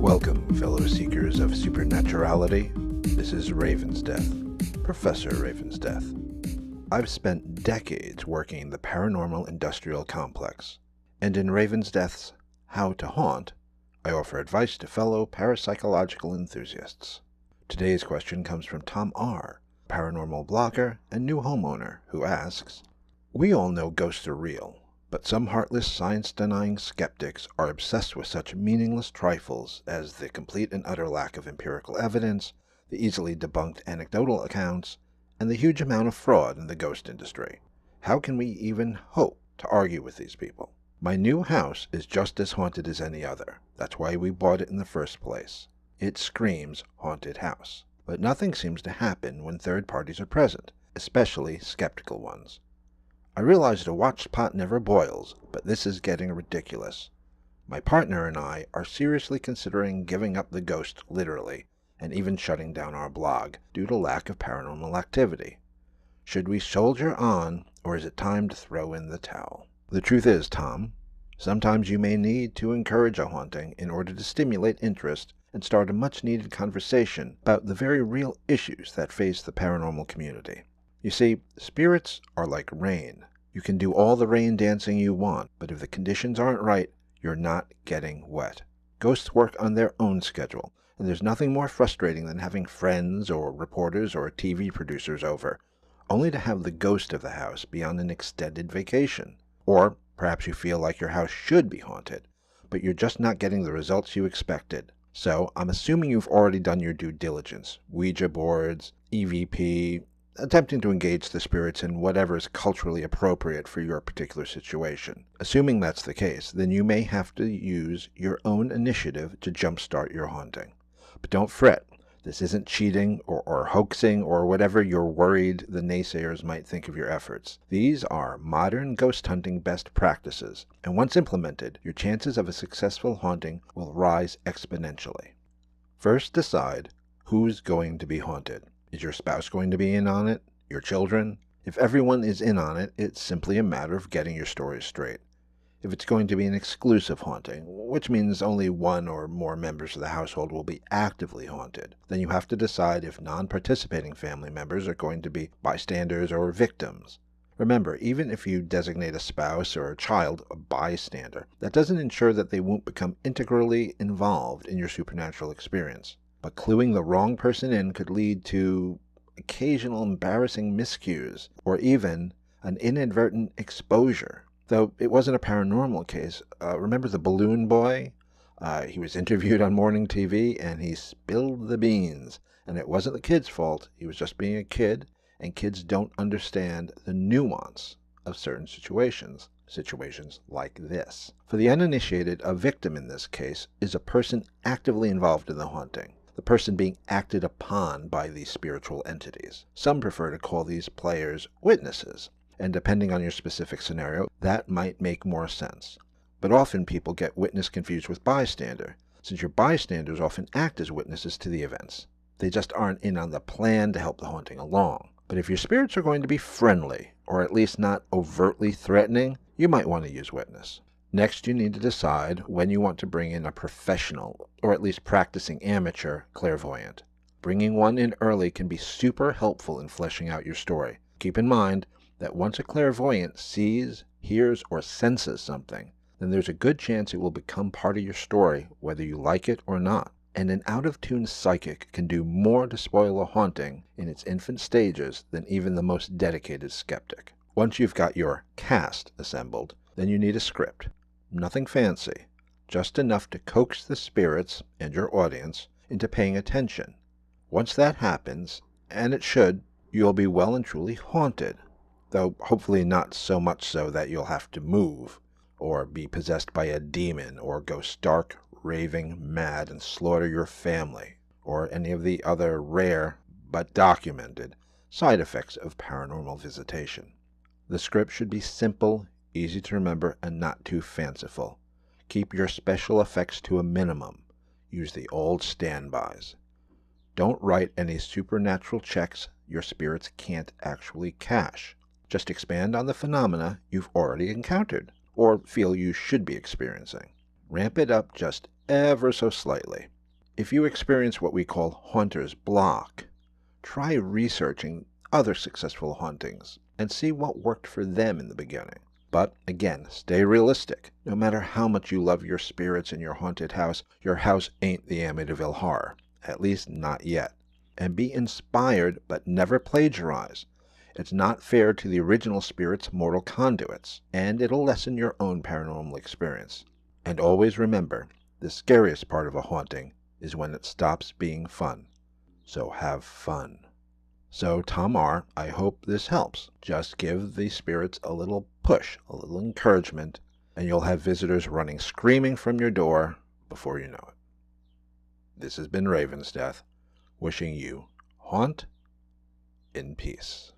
Welcome, fellow seekers of supernaturality. This is Ravensdeath, Professor Ravensdeath. I've spent decades working in the paranormal industrial complex, and in Ravensdeath's How to Haunt, I offer advice to fellow parapsychological enthusiasts. Today's question comes from Tom R., paranormal blogger and new homeowner, who asks, "We all know ghosts are real, but some heartless science-denying skeptics are obsessed with such meaningless trifles as the complete and utter lack of empirical evidence, the easily debunked anecdotal accounts, and the huge amount of fraud in the ghost industry. How can we even hope to argue with these people? My new house is just as haunted as any other. That's why we bought it in the first place. It screams haunted house. But nothing seems to happen when third parties are present, especially skeptical ones. I realize the watched pot never boils, but this is getting ridiculous. My partner and I are seriously considering giving up the ghost literally, and even shutting down our blog due to lack of paranormal activity. Should we soldier on, or is it time to throw in the towel?" The truth is, Tom, sometimes you may need to encourage a haunting in order to stimulate interest and start a much-needed conversation about the very real issues that face the paranormal community. You see, spirits are like rain. You can do all the rain dancing you want, but if the conditions aren't right, you're not getting wet. Ghosts work on their own schedule, and there's nothing more frustrating than having friends or reporters or TV producers over, only to have the ghost of the house be on an extended vacation. Or perhaps you feel like your house should be haunted, but you're just not getting the results you expected. So I'm assuming you've already done your due diligence, Ouija boards, EVP, attempting to engage the spirits in whatever is culturally appropriate for your particular situation. Assuming that's the case, then you may have to use your own initiative to jumpstart your haunting. But don't fret. This isn't cheating or hoaxing or whatever you're worried the naysayers might think of your efforts. These are modern ghost hunting best practices, and once implemented, your chances of a successful haunting will rise exponentially. First, decide who's going to be haunted. Is your spouse going to be in on it? Your children? If everyone is in on it, it's simply a matter of getting your story straight. If it's going to be an exclusive haunting, which means only one or more members of the household will be actively haunted, then you have to decide if non-participating family members are going to be bystanders or victims. Remember, even if you designate a spouse or a child a bystander, that doesn't ensure that they won't become integrally involved in your supernatural experience. But cluing the wrong person in could lead to occasional embarrassing miscues or even an inadvertent exposure. Though it wasn't a paranormal case. Remember the balloon boy? He was interviewed on morning TV and he spilled the beans. And it wasn't the kid's fault. He was just being a kid, and kids don't understand the nuance of certain situations. Situations like this. For the uninitiated, a victim in this case is a person actively involved in the haunting. The person being acted upon by these spiritual entities. Some prefer to call these players witnesses, and depending on your specific scenario, that might make more sense. But often people get witness confused with bystander, since your bystanders often act as witnesses to the events. They just aren't in on the plan to help the haunting along. But if your spirits are going to be friendly, or at least not overtly threatening, you might want to use witness. Next, you need to decide when you want to bring in a professional, or at least practicing amateur, clairvoyant. Bringing one in early can be super helpful in fleshing out your story. Keep in mind that once a clairvoyant sees, hears, or senses something, then there's a good chance it will become part of your story, whether you like it or not. And an out-of-tune psychic can do more to spoil a haunting in its infant stages than even the most dedicated skeptic. Once you've got your cast assembled, then you need a script. Nothing fancy, just enough to coax the spirits and your audience into paying attention. Once that happens, and it should, you'll be well and truly haunted, though hopefully not so much so that you'll have to move, or be possessed by a demon, or go stark, raving mad and slaughter your family, or any of the other rare, but documented, side effects of paranormal visitation. The script should be simple, easy to remember, and not too fanciful. Keep your special effects to a minimum. Use the old standbys. Don't write any supernatural checks your spirits can't actually cash. Just expand on the phenomena you've already encountered, or feel you should be experiencing. Ramp it up just ever so slightly. If you experience what we call haunter's block, try researching other successful hauntings and see what worked for them in the beginning. But again, stay realistic. No matter how much you love your spirits in your haunted house, your house ain't the Amityville Horror. At least not yet. And be inspired, but never plagiarize. It's not fair to the original spirit's mortal conduits, and it'll lessen your own paranormal experience. And always remember, the scariest part of a haunting is when it stops being fun. So have fun. So, Tom R., I hope this helps. Just give the spirits a little push, a little encouragement, and you'll have visitors running screaming from your door before you know it. This has been Ravensdeath, wishing you haunt in peace.